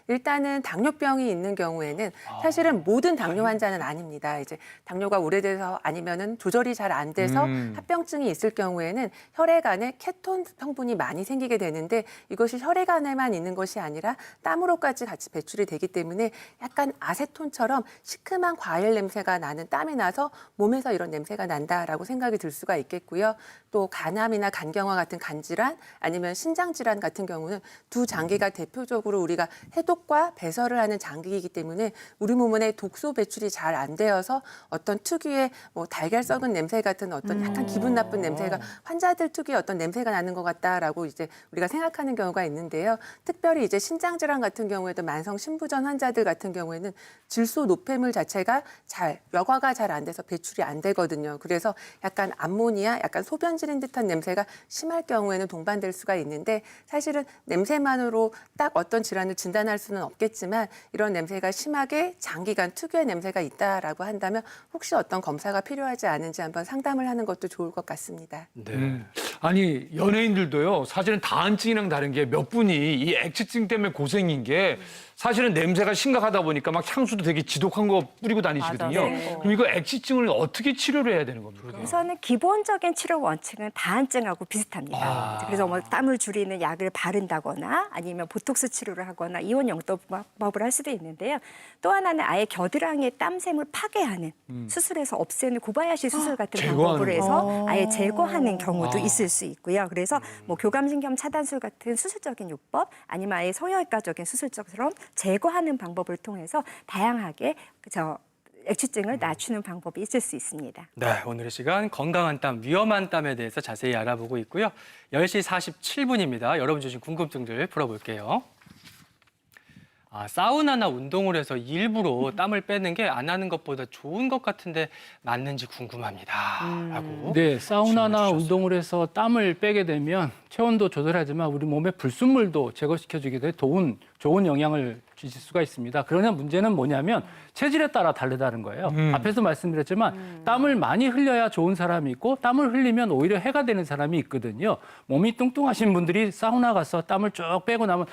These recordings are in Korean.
일단은 당뇨병이 있는 경우에는 사실은 모든 당뇨 환자는 아닙니다. 이제 당뇨가 오래돼서 아니면은 조절이 잘 안 돼서 합병증이 있을 경우에는 혈액 안에 케톤 성분이 많이 생기게 되는데 이것이 혈액 안에만 있는 것이 아니라 땀으로까지 같이 배출이 되기 때문에 약간 아세톤처럼 시큼한 과일 냄새가 나는 땀이 나서 몸에서 이런 냄새가 난다라고 생각이 들 수가 있겠고요. 또 간암이나 간경화 같은 간질환 아니면 신장 질환 같은 경우는 두 장기가 대표적으로 우리가 해독과 배설을 하는 장기이기 때문에 우리 몸에 독소 배출이 잘 안 되어서 어떤 특유의 뭐 달걀 썩은 냄새 같은 어떤 약간 기분 나쁜 냄새가 환자들 특유의 어떤 냄새가 나는 것 같다라고 이제 우리가 생각하는 경우가 있는데요. 특별히 이제 신장 질환 같은 경우에도 만성 신부전 환자들 같은 경우에는 질소 노폐물 자체가 여과가 잘 안 돼서 배출이 안 되거든요. 그래서 약간 암모니아, 약간 소변 지린 듯한 냄새가 심할 경우에는 동반될 수가 있는데 사실은 냄새만으로 딱 어떤 질환을 진단할 수는 없겠지만 이런 냄새가 심하게 장기간 특유의 냄새가 있다라고 한다면 혹시 어떤 검사가 필요하지 않은지 한번 상담을 하는 것도 좋을 것 같습니다. 네. 아니 연예인들도요. 사실은 다한증이랑 다른 게 몇 분이 이 액취증 때문에 고생인 게 사실은 냄새가 심각하다 보니까 막 향수도 되게 지독한 거 뿌리고 다니시거든요. 맞아요. 네. 그럼 이거 액취증을 어떻게 치료를 해야 되는 겁니까? 우선은 기본적인 치료 원칙은 다한증하고 비슷합니다. 그래서 뭐 땀을 줄이는 약을 바른다거나 아니면 보톡스 치료를 하거나 이온 영도법을 할 수도 있는데요. 또 하나는 아예 겨드랑이의 땀샘을 파괴하는 수술해서 없애는 고바야시 수술 같은 방법으로 해서 아예 제거하는 경우도 있을 수 있고요. 그래서 뭐 교감신경 차단술 같은 수술적인 요법 아니면 아예 성형외과적인 수술처럼 제거하는 방법을 통해서 다양하게 액취증을 낮추는 방법이 있을 수 있습니다. 네, 오늘의 시간 건강한 땀, 위험한 땀에 대해서 자세히 알아보고 있고요. 10시 47분입니다. 여러분 주신 궁금증들 풀어볼게요. 사우나나 운동을 해서 일부러 땀을 빼는 게 안 하는 것보다 좋은 것 같은데 맞는지 궁금합니다. 라고 네, 사우나나 질문 주셨어요. 운동을 해서 땀을 빼게 되면 체온도 조절하지만 우리 몸의 불순물도 제거시켜주게 돼 좋은 영향을 주실 수가 있습니다. 그러나 문제는 뭐냐면 체질에 따라 다르다는 거예요. 앞에서 말씀드렸지만 땀을 많이 흘려야 좋은 사람이 있고 땀을 흘리면 오히려 해가 되는 사람이 있거든요. 몸이 뚱뚱하신 분들이 사우나 가서 땀을 쭉 빼고 나면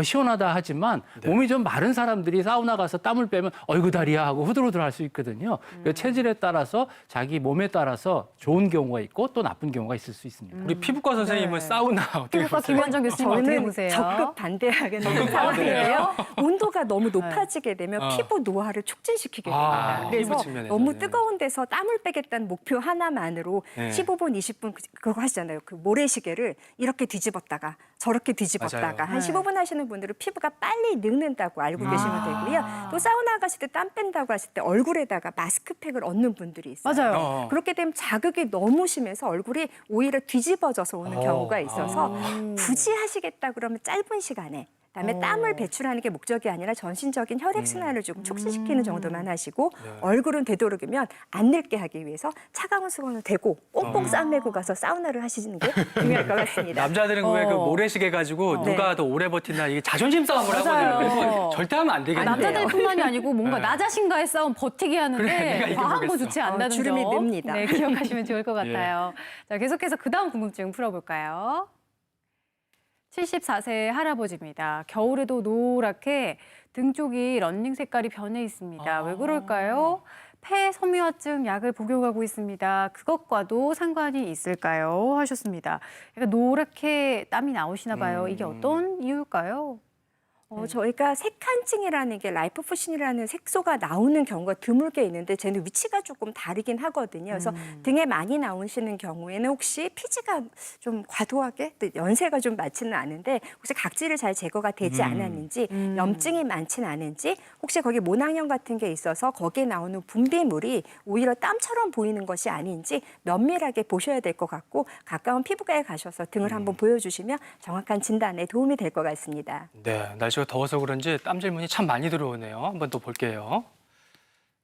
시원하다 하지만 몸이 좀 마른 사람들이 사우나 가서 땀을 빼면 어이구 다리야 하고 후들후들 할 수 있거든요. 체질에 따라서 자기 몸에 따라서 좋은 경우가 있고 또 나쁜 경우가 있을 수 있습니다. 우리 피부과 선생님은 사우나 어떻게 피부과 보세요? 김현정 교수님 어떻게 저는 보세요? 적극 반대하는 상황이에요. 온도가 너무 높아지게 되면 피부 노화를 촉진시키게 됩니다. 피부 그래서 측면에서는. 너무 뜨거운 데서 땀을 빼겠다는 목표 하나만으로 네. 15분, 20분 그거 하시잖아요. 그 모래시계를 이렇게 뒤집었다가 저렇게 뒤집었다가 맞아요. 한 15분 하시는 분들은 피부가 빨리 늙는다고 알고 계시면 되고요. 또 사우나 가실 때 땀 뺀다고 하실 때 얼굴에다가 마스크팩을 얹는 분들이 있어요. 맞아요. 그렇게 되면 자극이 너무 심해서 얼굴이 오히려 뒤집어져서 오는 경우가 있어서 굳이 하시겠다 그러면 짧은 시간에 그다음에 땀을 배출하는 게 목적이 아니라 전신적인 혈액순환을 조금 촉진시키는 정도만 하시고 얼굴은 되도록이면 안 늙게 하기 위해서 차가운 수건을 대고 꽁꽁 싸매고 가서 사우나를 하시는 게 중요할 것 같습니다. 남자들은 왜 그 모래시계 가지고 누가 더 오래 버티나 이게 자존심 싸움을 맞아요. 하거든요. 그래서 절대 하면 안 되겠네요. 남자들뿐만이 아니고 뭔가 나 자신과의 싸움 버티게 하는데 그래, 내가 과한 거 이겨보겠어. 좋지 않다는 주름이 점. 늡니다. 네, 기억하시면 좋을 것 같아요. 자, 계속해서 그다음 궁금증 풀어볼까요? 74세 할아버지입니다. 겨울에도 노랗게 등 쪽이 런닝 색깔이 변해 있습니다. 왜 그럴까요? 폐섬유화증 약을 복용하고 있습니다. 그것과도 상관이 있을까요? 하셨습니다. 약간 노랗게 땀이 나오시나 봐요. 이게 어떤 이유일까요? 저희가 색한증이라는 게 라이포푸신이라는 색소가 나오는 경우가 드물게 있는데 쟤는 위치가 조금 다르긴 하거든요. 그래서 등에 많이 나오시는 경우에는 혹시 피지가 좀 과도하게 또 연세가 좀 많지는 않은데 혹시 각질을 잘 제거가 되지 않았는지 염증이 많지는 않은지 혹시 거기 모낭염 같은 게 있어서 거기에 나오는 분비물이 오히려 땀처럼 보이는 것이 아닌지 면밀하게 보셔야 될 것 같고 가까운 피부과에 가셔서 등을 한번 보여주시면 정확한 진단에 도움이 될 것 같습니다. 네, 날씨가 더워서 그런지 땀 질문이 참 많이 들어오네요. 한번 또 볼게요.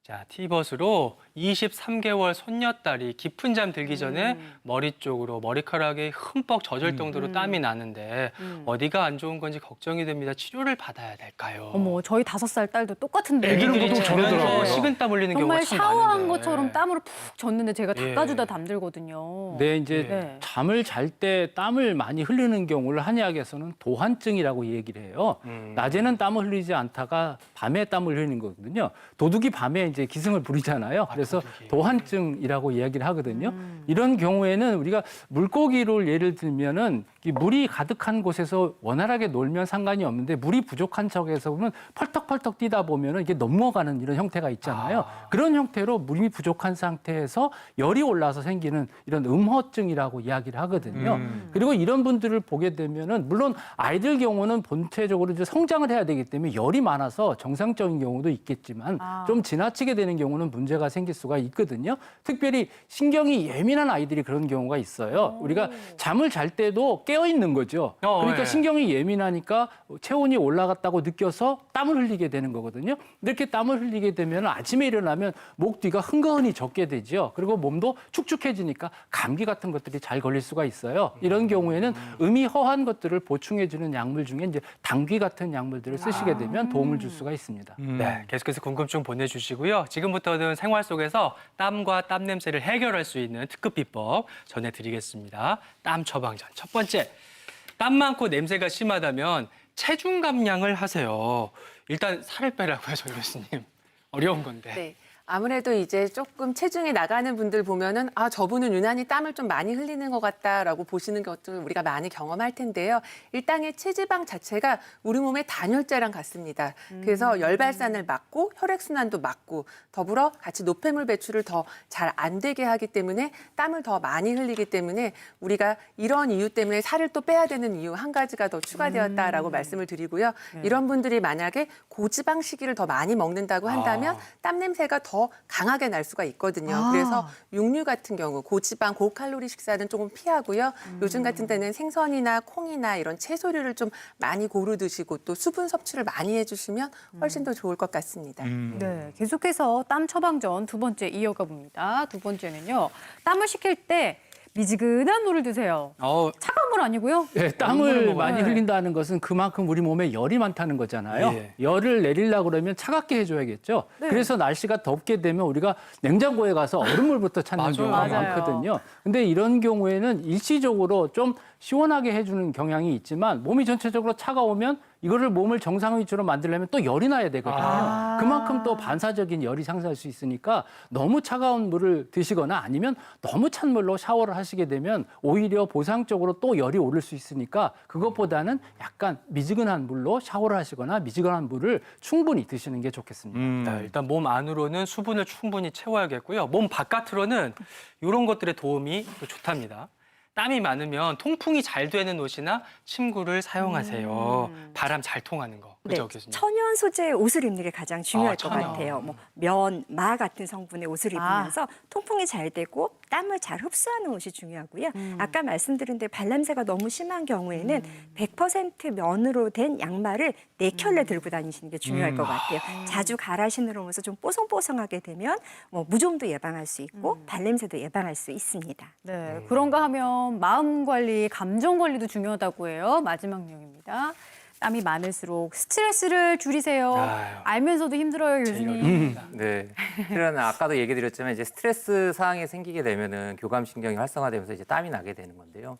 자, 티벗으로 23개월 손녀딸이 깊은 잠 들기 전에 머리 쪽으로 머리카락이 흠뻑 젖을 정도로 땀이 나는데 어디가 안 좋은 건지 걱정이 됩니다. 치료를 받아야 될까요? 어머, 저희 5살 딸도 똑같은데. 애기는 보통 저러더라고요. 식은땀 흘리는 경우가 정말 참 샤워한 많은데. 것처럼 땀으로 푹 젖는데 제가 예. 닦아주다 잠들거든요. 네, 이제 네. 잠을 잘 때 땀을 많이 흐르는 경우를 한의학에서는 도한증이라고 얘기를 해요. 낮에는 땀을 흘리지 않다가 밤에 땀을 흘리는 거거든요. 도둑이 밤에 이제 기승을 부리잖아요. 그래서 도둑이. 도한증이라고 이야기를 하거든요. 이런 경우에는 우리가 물고기를 예를 들면은 이 물이 가득한 곳에서 원활하게 놀면 상관이 없는데 물이 부족한 쪽에서 보면 펄떡펄떡 뛰다 보면은 이게 넘어가는 이런 형태가 있잖아요. 그런 형태로 물이 부족한 상태에서 열이 올라서 생기는 이런 음허증이라고 이야기를 하거든요. 그리고 이런 분들을 보게 되면은 물론 아이들 경우는 본체적으로 이제 성장을 해야 되기 때문에 열이 많아서 정상적인 경우도 있겠지만 좀 지나치게 되는 경우는 문제가 생길 수가 있거든요. 특별히 신경이 예민한 아이들이 그런 경우가 있어요. 우리가 잠을 잘 때도 깨어 있는 거죠. 그러니까 예. 신경이 예민하니까 체온이 올라갔다고 느껴서 땀을 흘리게 되는 거거든요. 이렇게 땀을 흘리게 되면 아침에 일어나면 목 뒤가 흥건히 젖게 되죠. 그리고 몸도 축축해지니까 감기 같은 것들이 잘 걸릴 수가 있어요. 이런 경우에는 음이 허한 것들을 보충해주는 약물 중에 이제 당귀 같은 약물들을 쓰시게 되면 도움을 줄 수가 있습니다. 네, 계속해서 궁금증 보내주시고요. 지금부터는 생활 속에서 땀과 땀 냄새를 해결할 수 있는 특급 비법 전해드리겠습니다. 땀 처방전. 첫 번째, 땀 많고 냄새가 심하다면 체중 감량을 하세요. 일단 살을 빼라고요, 정 교수님. 어려운 건데. 네. 아무래도 이제 조금 체중이 나가는 분들 보면은 아, 저분은 유난히 땀을 좀 많이 흘리는 것 같다라고 보시는 것도 우리가 많이 경험할 텐데요. 일당의 체지방 자체가 우리 몸의 단열재랑 같습니다. 그래서 열 발산을 막고 혈액순환도 막고 더불어 같이 노폐물 배출을 더 잘 안 되게 하기 때문에 땀을 더 많이 흘리기 때문에 우리가 이런 이유 때문에 살을 또 빼야 되는 이유 한 가지가 더 추가되었다라고 말씀을 드리고요. 이런 분들이 만약에 고지방식이를 더 많이 먹는다고 한다면 땀 냄새가 더 강하게 날 수가 있거든요. 그래서 육류 같은 경우 고지방, 고칼로리 식사는 조금 피하고요. 요즘 같은 때는 생선이나 콩이나 이런 채소류를 좀 많이 고루 드시고 또 수분 섭취를 많이 해주시면 훨씬 더 좋을 것 같습니다. 네, 계속해서 땀 처방전 2번째 이어가 봅니다. 2번째는요. 땀을 식힐 때 미지근한 물을 드세요. 차가운 물 아니고요. 네, 물을 땀을 먹어요. 많이 네. 흘린다는 것은 그만큼 우리 몸에 열이 많다는 거잖아요. 예. 열을 내리려고 그러면 차갑게 해줘야겠죠. 그래서 날씨가 덥게 되면 우리가 냉장고에 가서 얼음물부터 찾는 맞아요. 경우가 맞아요. 많거든요. 근데 이런 경우에는 일시적으로 좀 시원하게 해주는 경향이 있지만 몸이 전체적으로 차가우면 이거를 몸을 정상 위치로 만들려면 또 열이 나야 되거든요. 그만큼 또 반사적인 열이 상승할 수 있으니까 너무 차가운 물을 드시거나 아니면 너무 찬 물로 샤워를 하시게 되면 오히려 보상적으로 또 열이 오를 수 있으니까 그것보다는 약간 미지근한 물로 샤워를 하시거나 미지근한 물을 충분히 드시는 게 좋겠습니다. 네, 일단 몸 안으로는 수분을 충분히 채워야겠고요. 몸 바깥으로는 이런 것들의 도움이 또 좋답니다. 땀이 많으면 통풍이 잘 되는 옷이나 침구를 사용하세요. 바람 잘 통하는 거. 그죠, 교수님? 천연 소재의 옷을 입는 게 가장 중요할 것 천연. 같아요. 뭐 면, 마 같은 성분의 옷을 입으면서 통풍이 잘 되고 땀을 잘 흡수하는 옷이 중요하고요. 아까 말씀드린 대로 발냄새가 너무 심한 경우에는 100% 면으로 된 양말을 4켤레 들고 다니시는 게 중요할 것 같아요. 자주 갈아 신으면서 좀 뽀송뽀송하게 되면 뭐 무좀도 예방할 수 있고 발냄새도 예방할 수 있습니다. 네, 그런가 하면 마음 관리, 감정 관리도 중요하다고 해요. 마지막 내용입니다. 땀이 많을수록 스트레스를 줄이세요. 아유. 알면서도 힘들어요, 제일 교수님. 어렵습니다. 네. 실은 아까도 얘기 드렸지만 이제 스트레스 상황이 생기게 되면은 교감신경이 활성화되면서 이제 땀이 나게 되는 건데요.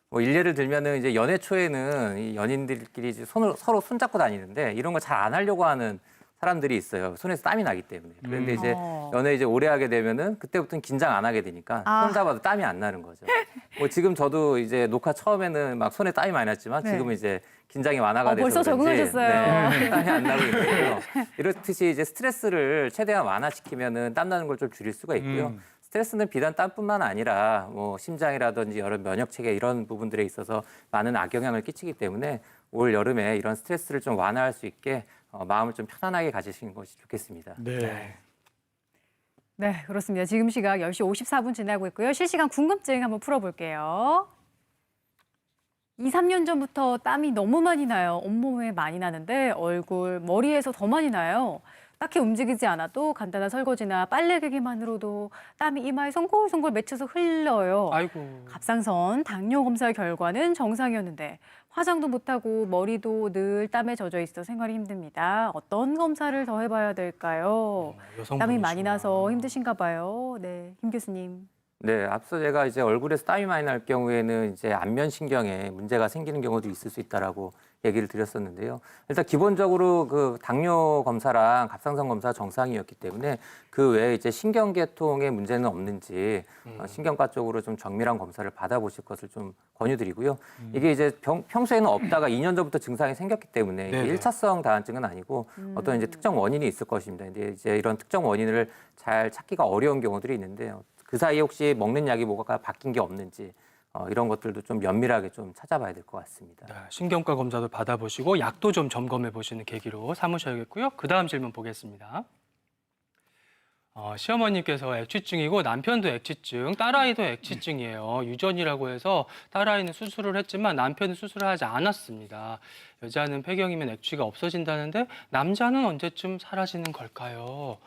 뭐 일례를 들면은 이제 연애 초에는 이 연인들끼리 이제 서로 손잡고 다니는데 이런 거 잘 안 하려고 하는 사람들이 있어요. 손에서 땀이 나기 때문에. 그런데 이제 연애 이제 오래 하게 되면은 그때부터는 긴장 안 하게 되니까 손 잡아도 땀이 안 나는 거죠. 뭐 지금 저도 이제 녹화 처음에는 막 손에 땀이 많이 났지만 네. 지금은 이제 긴장이 완화가 돼서 벌써 그런지, 적응하셨어요. 네, 땀이 안 나고 있는데요. 이렇듯이 이제 스트레스를 최대한 완화시키면은 땀 나는 걸 좀 줄일 수가 있고요. 스트레스는 비단 땀뿐만 아니라 뭐 심장이라든지 여러 면역 체계 이런 부분들에 있어서 많은 악영향을 끼치기 때문에 올 여름에 이런 스트레스를 좀 완화할 수 있게 마음을 좀 편안하게 가지시는 것이 좋겠습니다. 네. 네, 그렇습니다. 지금 시각 10시 54분 지나고 있고요. 실시간 궁금증 한번 풀어볼게요. 2, 3년 전부터 땀이 너무 많이 나요. 온몸에 많이 나는데 얼굴, 머리에서 더 많이 나요. 딱히 움직이지 않아도 간단한 설거지나 빨래 개기만으로도 땀이 이마에 송골송골 맺혀서 흘러요. 아이고. 갑상선 당뇨 검사 결과는 정상이었는데 화장도 못하고 머리도 늘 땀에 젖어 있어 생활이 힘듭니다. 어떤 검사를 더 해봐야 될까요? 땀이 많이 나서 힘드신가 봐요. 네, 김 교수님. 네, 앞서 제가 이제 얼굴에서 땀이 많이 날 경우에는 이제 안면 신경에 문제가 생기는 경우도 있을 수 있다라고 얘기를 드렸었는데요. 일단 기본적으로 그 당뇨 검사랑 갑상선 검사 정상이었기 때문에 그 외에 이제 신경계통에 문제는 없는지 신경과 쪽으로 좀 정밀한 검사를 받아보실 것을 좀 권유드리고요. 이게 이제 평소에는 없다가 2년 전부터 증상이 생겼기 때문에 이게 네네. 1차성 다한증은 아니고 어떤 이제 특정 원인이 있을 것입니다. 근데 이제 이런 특정 원인을 잘 찾기가 어려운 경우들이 있는데요. 그 사이에 혹시 먹는 약이 뭐가 바뀐 게 없는지 이런 것들도 좀 면밀하게 좀 찾아봐야 될 것 같습니다. 네, 신경과 검사도 받아보시고 약도 좀 점검해 보시는 계기로 삼으셔야겠고요. 그 다음 질문 보겠습니다. 시어머님께서 액취증이고 남편도 액취증, 딸아이도 액취증이에요. 유전이라고 해서 딸아이는 수술을 했지만 남편은 수술을 하지 않았습니다. 여자는 폐경이면 액취가 없어진다는데 남자는 언제쯤 사라지는 걸까요?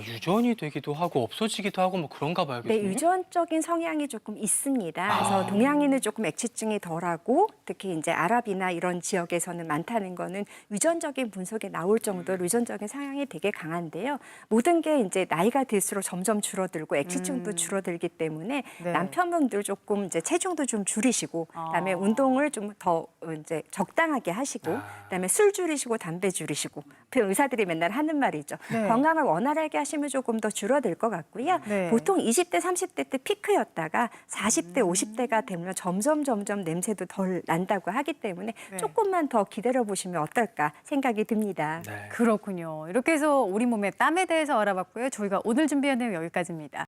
유전이 되기도 하고 없어지기도 하고 뭐 그런가 봐요, 네, 교수님. 유전적인 성향이 조금 있습니다. 그래서 동양인은 조금 액취증이 덜하고 특히 이제 아랍이나 이런 지역에서는 많다는 거는 유전적인 분석에 나올 정도로 유전적인 성향이 되게 강한데요. 모든 게 이제 나이가 들수록 점점 줄어들고 액취증도 줄어들기 때문에 네. 남편분들 조금 이제 체중도 좀 줄이시고 그다음에 운동을 좀 더 이제 적당하게 하시고 그다음에 술 줄이시고 담배 줄이시고 의사들이 맨날 하는 말이죠. 네. 건강을 원활하게 하시면 조금 더 줄어들 것 같고요. 네. 보통 20대, 30대 때 피크였다가 40대, 50대가 되면 점점 냄새도 덜 난다고 하기 때문에 네. 조금만 더 기다려 보시면 어떨까 생각이 듭니다. 네. 그렇군요. 이렇게 해서 우리 몸의 땀에 대해서 알아봤고요. 저희가 오늘 준비한 내용 여기까지입니다.